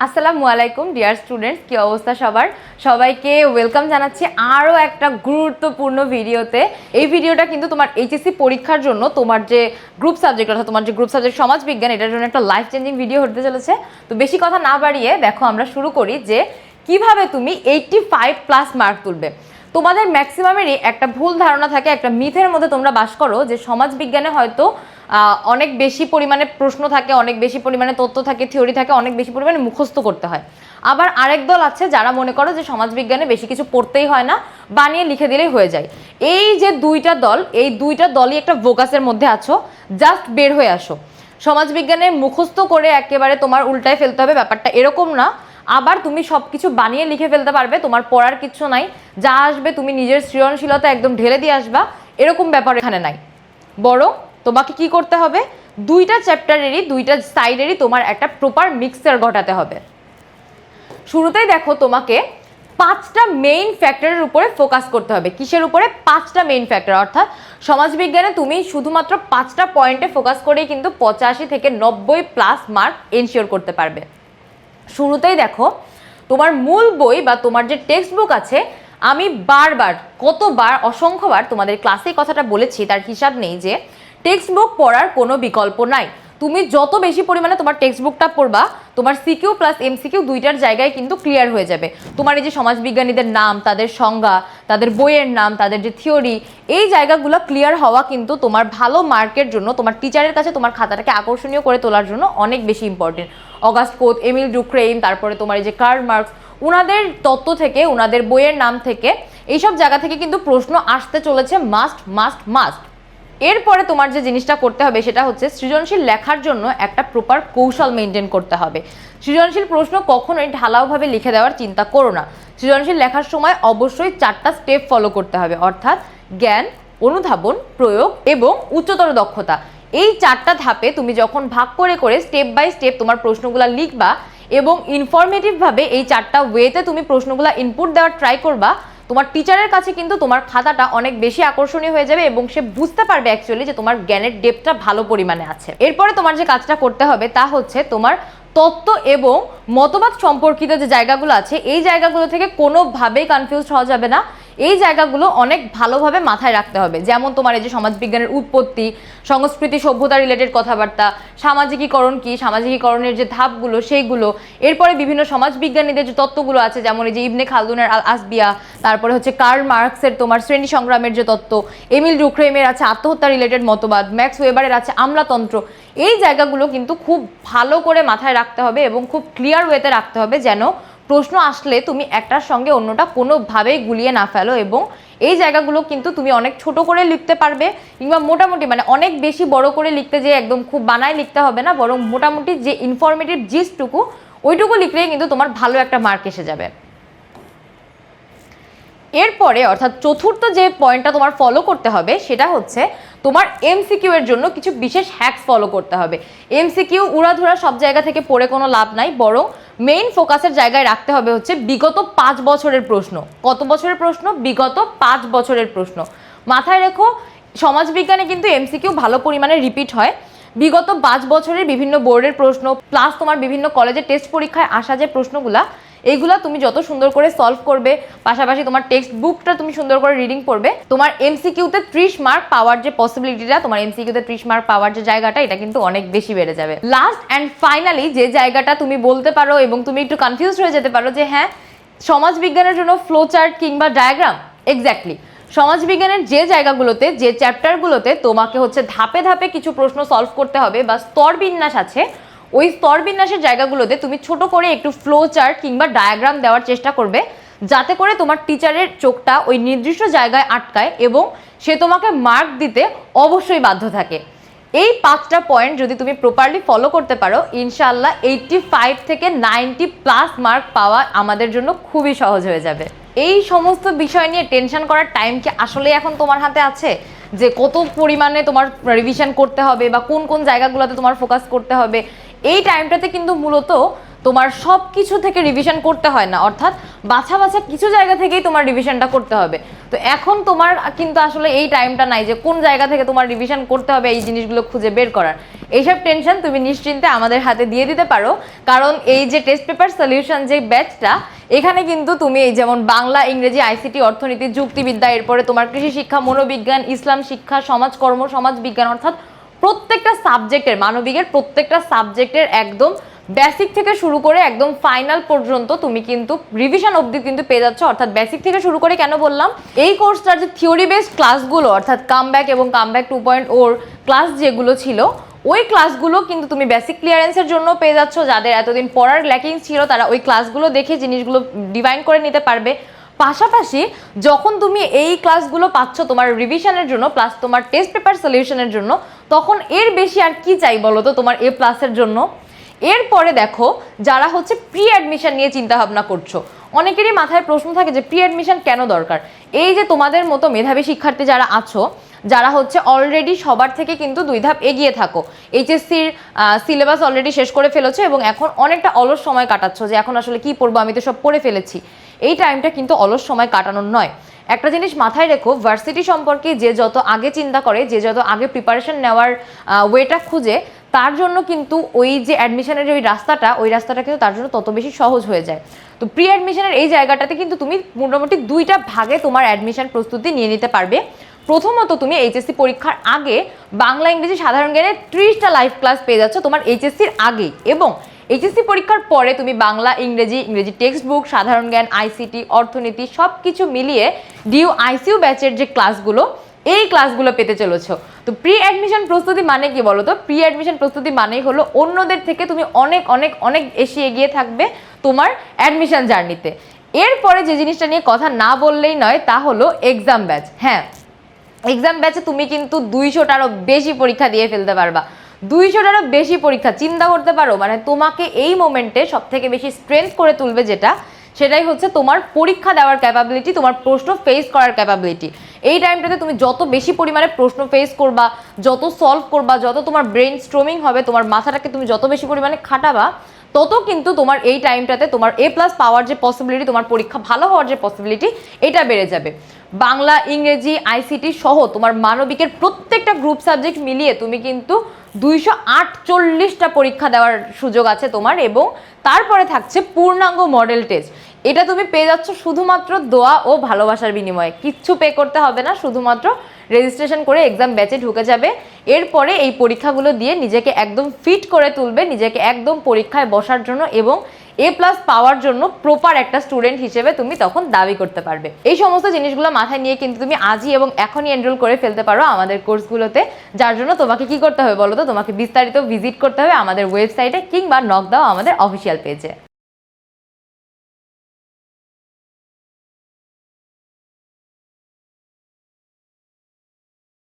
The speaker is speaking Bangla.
আসসালামু আলাইকুম ডিয়ার স্টুডেন্টস, কি অবস্থা সবার? সবাইকে ওয়েলকাম জানাচ্ছি আরও একটা গুরুত্বপূর্ণ ভিডিওতে। এই ভিডিওটা কিন্তু তোমার এইচএসসি পরীক্ষার জন্য তোমার যে গ্রুপ সাবজেক্ট অর্থাৎ তোমার যে গ্রুপ সাবজেক্ট সমাজবিজ্ঞান, এটার জন্য একটা লাইফ চেঞ্জিং ভিডিও হতে চলেছে। তো বেশি কথা না বাড়িয়ে দেখো আমরা শুরু করি যে কিভাবে তুমি 85+ মার্ক তুলবে। তোমাদের ম্যাক্সিমামেরই একটা ভুল ধারণা থাকে, একটা মিথের মধ্যে তোমরা বাস করো যে সমাজবিজ্ঞানে হয়তো অনেক বেশি পরিমাণে প্রশ্ন থাকে, অনেক বেশি পরিমাণে তথ্য থাকে, থিওরি থাকে, অনেক বেশি পরিমাণে মুখস্থ করতে হয়। আবার আরেক দল আছে যারা মনে করো যে সমাজবিজ্ঞানে বেশি কিছু পড়তেই হয় না, বানিয়ে লিখে দিলেই হয়ে যায়। এই যে দুইটা দল, এই দুইটা দলই একটা ভোকাসের মধ্যে আছো, জাস্ট বের হয়ে আসো। সমাজবিজ্ঞানে মুখস্থ করে একেবারে তোমার উল্টায় ফেলতে হবে, ব্যাপারটা এরকম না। আবার তুমি সব কিছু বানিয়ে লিখে ফেলতে পারবে, তোমার পড়ার কিছু নাই, যা আসবে তুমি নিজের সৃজনশীলতা একদম ঢেলে দিয়ে আসবা, এরকম ব্যাপার এখানে নাই। বরং তোমাকে কি করতে হবে, দুইটা চ্যাপ্টারেরই দুইটা সাইডেরই তোমার একটা প্রপার মিক্সচার ঘটাতে হবে। শুরুতেই দেখো তোমাকে 5টা মেইন ফ্যাক্টরের উপরে ফোকাস করতে হবে। কিসের উপরে? 5টা মেইন ফ্যাক্টর। অর্থাৎ সমাজবিজ্ঞানে তুমি শুধুমাত্র 5টা পয়েন্টে ফোকাস করেই কিন্তু 85 থেকে 90+ মার্ক এনশিওর করতে পারবে। শুরুতেই দেখো তোমার মূল বই বা তোমার যে টেক্সট বুক আছে, আমি বারবার কতবার অসংখ্যবার তোমাদের ক্লাসে কথাটা বলেছি, তার হিসাব নেই, যে টেক্সট বুক পড়ার কোনো বিকল্প নাই। তুমি যত বেশি পরিমাণে তোমার টেক্সট বুকটা পড়বা, তোমার সিকিউ প্লাস এমসিকিউ দুইটার জায়গায় কিন্তু ক্লিয়ার হয়ে যাবে। তোমার এই যে সমাজবিজ্ঞানীদের নাম, তাদের সংজ্ঞা, তাদের বইয়ের নাম, তাদের যে থিওরি, এই জায়গাগুলো ক্লিয়ার হওয়া কিন্তু তোমার ভালো মার্কের জন্য, তোমার টিচারের কাছে তোমার খাতাটাকে আকর্ষণীয় করে তোলার জন্য অনেক বেশি ইম্পর্টেন্ট। অগাস্ট কোত, এমিল ডুক্রেইন, তারপরে তোমার এই যে কার্ল মার্কস, ওনাদের তত্ত্ব থেকে, ওনাদের বইয়ের নাম থেকে, এইসব জায়গা থেকে কিন্তু প্রশ্ন আসতে চলেছে, মাস্ট মাস্ট মাস্ট। এরপরে তোমার যে জিনিসটা করতে হবে সেটা হচ্ছে সৃজনশীল লেখার জন্য একটা প্রপার কৌশল মেনটেন করতে হবে। সৃজনশীল প্রশ্ন কখনোই ঢালাওভাবে লিখে দেওয়ার চিন্তা করো না। সৃজনশীল লেখার সময় অবশ্যই 4টা স্টেপ ফলো করতে হবে, অর্থাৎ জ্ঞান, অনুধাবন, প্রয়োগ এবং উচ্চতর দক্ষতা। এই 4টা ধাপে তুমি যখন ভাগ করে করে স্টেপ বাই স্টেপ তোমার প্রশ্নগুলো লিখবা এবং ইনফরমেটিভভাবে এই 4টা ওয়েতে তুমি প্রশ্নগুলো ইনপুট দেওয়ার ট্রাই করবা, তোমার টিচারের কাছে কিন্তু তোমার খাতাটা অনেক বেশি আকর্ষণীয় হয়ে যাবে এবং সে বুঝতে পারবে অ্যাকচুয়ালি যে তোমার জ্ঞানের ডেপটা ভালো পরিমাণে আছে। এরপরে তোমার যে কাজটা করতে হবে তা হচ্ছে তোমার তত্ত্ব এবং মতবাদ সম্পর্কিত যে জায়গাগুলো আছে, এই জায়গাগুলো থেকে কোনোভাবেই কনফিউজ হওয়া যাবে না। এই জায়গাগুলো অনেক ভালোভাবে মাথায় রাখতে হবে। যেমন তোমার এই যে সমাজবিজ্ঞানের উৎপত্তি, সংস্কৃতি, সভ্যতা রিলেটেড কথাবার্তা, সামাজিকীকরণ কি, সামাজিকীকরণের যে ধাপগুলো সেইগুলো, এরপরে বিভিন্ন সমাজবিজ্ঞানীদের যে তত্ত্বগুলো আছে, যেমন এই যে ইবনে খালদুনের আল আসবিয়া, তারপরে হচ্ছে কার্ল মার্কসের তোমার শ্রেণী সংগ্রামের যে তত্ত্ব, এমিল ডুক্রেইমের আছে আত্মহত্যা রিলেটেড মতবাদ, ম্যাক্স ওয়েবারের আছে আমলাতন্ত্র, এই জায়গাগুলো কিন্তু খুব ভালো করে মাথায় রাখতে হবে এবং খুব ক্লিয়ার ওয়েতে রাখতে হবে, যেন প্রশ্ন আসলে তুমি একটার সঙ্গে অন্যটা কোনোভাবেই গুলিয়ে না ফেলো। এবং এই জায়গাগুলো কিন্তু তুমি অনেক ছোট করে লিখতে পারবে, কিংবা মোটামুটি মানে অনেক বেশি বড় করে লিখতে যে একদম খুব বানায় লিখতে হবে না, বরং মোটামুটি যে ইনফরমেটিভ জিস্টটুকু ওইটুকু লিখলেই কিন্তু তোমার ভালো একটা মার্ক এসে যাবে। এরপরে অর্থাৎ চতুর্থ যে পয়েন্টটা তোমার ফলো করতে হবে সেটা হচ্ছে তোমার এমসিকিউ এর জন্য কিছু বিশেষ হ্যাকস ফলো করতে হবে। এমসিকিউ উড়াধুরা সব জায়গা থেকে পড়ে কোনো লাভ নাই, বরং মেইন ফোকাসের জায়গায় রাখতে হবে হচ্ছে বিগত 5 বছরের প্রশ্ন। কত বছরের প্রশ্ন? বিগত 5 বছরের প্রশ্ন। মাথায় রেখো, সমাজবিজ্ঞানে কিন্তু এমসিকিউ ভালো পরিমাণে রিপিট হয়। বিগত 5 বছরের বিভিন্ন বোর্ডের প্রশ্ন প্লাস তোমার বিভিন্ন কলেজের টেস্ট পরীক্ষায় আসা যে প্রশ্নগুলা, এইগুলা তুমি যত সুন্দর করে সলভ করবে, পাশাপাশি তোমার টেক্সট বুকটা তুমি সুন্দর করে রিডিং করবে, তোমার এমসিকিউতে 30 মার্ক পাওয়ার যে পসিবিলিটিটা, তোমার এমসিকিউতে 30 মার্ক পাওয়ার যে জায়গাটা, এটা কিন্তু অনেক বেশি বেড়ে যাবে। লাস্ট অ্যান্ড ফাইনালি যে জায়গাটা তুমি বলতে পারো এবং তুমি একটু কনফিউজ হয়ে যেতে পারো যে হ্যাঁ, সমাজবিজ্ঞানের জন্য ফ্লো চার্ট কিংবা ডায়াগ্রাম, এক্স্যাক্টলি সমাজবিজ্ঞানের যে জায়গাগুলোতে, যে চ্যাপ্টারগুলোতে তোমাকে হচ্ছে ধাপে ধাপে কিছু প্রশ্ন সলভ করতে হবে বা স্তর বিন্যাস আছে, ওই স্তর বিন্যাসের জায়গাগুলোতে তুমি ছোট করে একটু ফ্লো চার্ট কিংবা ডায়াগ্রাম দেওয়ার চেষ্টা করবে, যাতে করে তোমার টিচারের চোখটা ওই নির্দিষ্ট জায়গায় আটকায় এবং সে তোমাকে মার্ক দিতে অবশ্যই বাধ্য থাকে। এই 5টা পয়েন্ট যদি তুমি প্রপারলি ফলো করতে পারো, ইনশাআল্লাহ 85 থেকে 90+ মার্ক পাওয়া আমাদের জন্য খুবই সহজ হয়ে যাবে। এই সমস্ত বিষয় নিয়ে টেনশন করার টাইম কি আসলে এখন তোমার হাতে আছে? যে কত পরিমাণে তোমার রিভিশন করতে হবে বা কোন কোন জায়গাগুলোতে তোমার ফোকাস করতে হবে, এই টাইমটাতে কিন্তু মূলত তোমার সব কিছু থেকে রিভিশন করতে হয় না, অর্থাৎ বাছা বাছা কিছু জায়গা থেকেই তোমার রিভিশনটা করতে হবে। তো এখন তোমার কিন্তু আসলে এই টাইমটা নাই যে কোন জায়গা থেকে তোমার রিভিশন করতে হবে এই জিনিসগুলো খুঁজে বের করার। এইসব টেনশন তুমি নিশ্চিন্তে আমাদের হাতে দিয়ে দিতে পারো, কারণ এই যে টেস্ট পেপার সলিউশন যে ব্যাচটা, এখানে কিন্তু তুমি এই যেমন বাংলা, ইংরেজি, আইসিটি, অর্থনীতি, যুক্তিবিদ্যা, এরপরে তোমার কৃষি শিক্ষা, মনোবিজ্ঞান, ইসলাম শিক্ষা, সমাজকর্ম, সমাজ বিজ্ঞান, অর্থাৎ প্রত্যেকটা সাবজেক্টের, মানবিকের প্রত্যেকটা সাবজেক্টের একদম বেসিক থেকে শুরু করে একদম ফাইনাল পর্যন্ত তুমি কিন্তু রিভিশন অবধি কিন্তু পেয়ে যাচ্ছ। অর্থাৎ বেসিক থেকে শুরু করে কেন বললাম, এই কোর্সটার যে থিওরি বেসড ক্লাসগুলো অর্থাৎ কামব্যাক এবং কামব্যাক 2.0 ক্লাস যেগুলো ছিল, ওই ক্লাসগুলো কিন্তু তুমি বেসিক ক্লিয়ারেন্সের জন্য পেয়ে যাচ্ছ। যাদের এতদিন পড়ার ল্যাকিং ছিল তারা ওই ক্লাসগুলো দেখে জিনিসগুলো ডিভাইন করে নিতে পারবে। পাশাপাশি যখন তুমি এই ক্লাসগুলো পাচ্ছ তোমার রিভিশনের জন্য প্লাস তোমার টেস্ট পেপার সলিউশনের জন্য, তখন এর বেশি আর কি চাই বলো তো তোমার এ প্লাসের জন্য। এরপরে দেখো, যারা হচ্ছে প্রি অ্যাডমিশন নিয়ে চিন্তা ভাবনা করছো, অনেকেরই মাথায় প্রশ্ন থাকে যে প্রি অ্যাডমিশন কেন দরকার। এই যে তোমাদের মতো মেধাবী শিক্ষার্থী যারা আছো, যারা হচ্ছে অলরেডি সবার থেকে কিন্তু 2 ধাপ এগিয়ে থাকো, এইচএসসির সিলেবাস অলরেডি শেষ করে ফেলেছো এবং এখন অনেকটা অলস সময় কাটাচ্ছ যে এখন আসলে কি পড়বো, আমি তো সব পড়ে ফেলেছি। এই টাইমটা কিন্তু অলস সময় কাটানোর নয়। একটা জিনিস মাথায় রেখো, ভার্সিটি সম্পর্কে যে যত আগে চিন্তা করে, যে যত আগে প্রিপারেশন নেওয়ার ওয়েটা খুঁজে, তার জন্য কিন্তু ওই যে অ্যাডমিশনের যে ওই রাস্তাটা কিন্তু তার জন্য তত বেশি সহজ হয়ে যায়। তো প্রি অ্যাডমিশনের এই জায়গাটাতে কিন্তু তুমি মোটামুটি 2টা ভাগে তোমার অ্যাডমিশন প্রস্তুতি নিয়ে নিতে পারবে। প্রথমত তুমি এইচএসসি পরীক্ষার আগে বাংলা, ইংরেজি, সাধারণ জ্ঞানের 30টা লাইভ ক্লাস পেয়ে যাচ্ছ তোমার এইচএসসির আগেই, এবং এইচএসসি পরীক্ষার পরে তুমি বাংলা, ইংরেজি, টেক্সট বুক, সাধারণ জ্ঞান, আইসিটি, অর্থনীতি সব কিছু মিলিয়ে ডিউ আইসিইউ ব্যাচের যে ক্লাসগুলো, এই ক্লাসগুলো পেতে চলেছো। তো প্রি অ্যাডমিশন প্রস্তুতি মানে কি বলো তো? প্রি অ্যাডমিশন প্রস্তুতি মানেই হলো অন্যদের থেকে তুমি অনেক অনেক অনেক এগিয়ে থাকবে তোমার অ্যাডমিশন জার্নিতে। এরপরে যে জিনিসটা নিয়ে কথা না বললেই নয় তা হলো এক্সাম ব্যাচ। হ্যাঁ, এক্সাম ব্যাচে তুমি কিন্তু 200টারও বেশি পরীক্ষা দিয়ে ফেলতে পারবা। 200টারও বেশি পরীক্ষা, চিন্তা করতে পারো, মানে তোমাকে এই মোমেন্টে সব থেকে বেশি স্ট্রেংথ করে তুলবে যেটা, সেটাই হচ্ছে তোমার পরীক্ষা দেওয়ার ক্যাপাবিলিটি, তোমার প্রশ্ন ফেস করার ক্যাপাবিলিটি। এই টাইমটাতে তুমি যত বেশি পরিমাণে প্রশ্ন ফেস করবা, যত সলভ করবা, যত তোমার ব্রেন স্ট্রমিং হবে, তোমার মাথাটাকে তুমি যত বেশি পরিমাণে খাটাবা, তত কিন্তু তোমার এই টাইমটাতে তোমার A+ পাওয়ার যে পসিবিলিটি, তোমার পরীক্ষা ভালো হওয়ার যে পসিবিলিটি, এটা বেড়ে যাবে। বাংলা, ইংরেজি, আইসিটি সহ তোমার মানবিকের প্রত্যেকটা গ্রুপ সাবজেক্ট মিলিয়ে তুমি কিন্তু 248টা পরীক্ষা দেওয়ার সুযোগ আছে তোমার, এবং তারপরে থাকছে পূর্ণাঙ্গ মডেল টেস্ট। এটা তুমি পেয়ে যাচ্ছ শুধুমাত্র দোয়া ও ভালোবাসার বিনিময়ে, কিচ্ছু পে করতে হবে না, শুধুমাত্র রেজিস্ট্রেশন করে এক্সাম ব্যাচে ঢুকে যাবে। এরপরে এই পরীক্ষাগুলো দিয়ে নিজেকে একদম ফিট করে তুলবে, নিজেকে একদম পরীক্ষায় বসার জন্য এবং A+ পাওয়ার জন্য প্রপার একটা স্টুডেন্ট হিসেবে তুমি তখন দাবি করতে পারবে। এই সমস্ত জিনিসগুলো মাথায় নিয়ে কিন্তু তুমি আজই এবং এখনই এনরোল করে ফেলতে পারো আমাদের কোর্সগুলোতে। যার জন্য তোমাকে কি করতে হবে বলো তো? তোমাকে বিস্তারিত ভিজিট করতে হবে আমাদের ওয়েবসাইটে কিংবা নক দাও আমাদের অফিসিয়াল পেজে।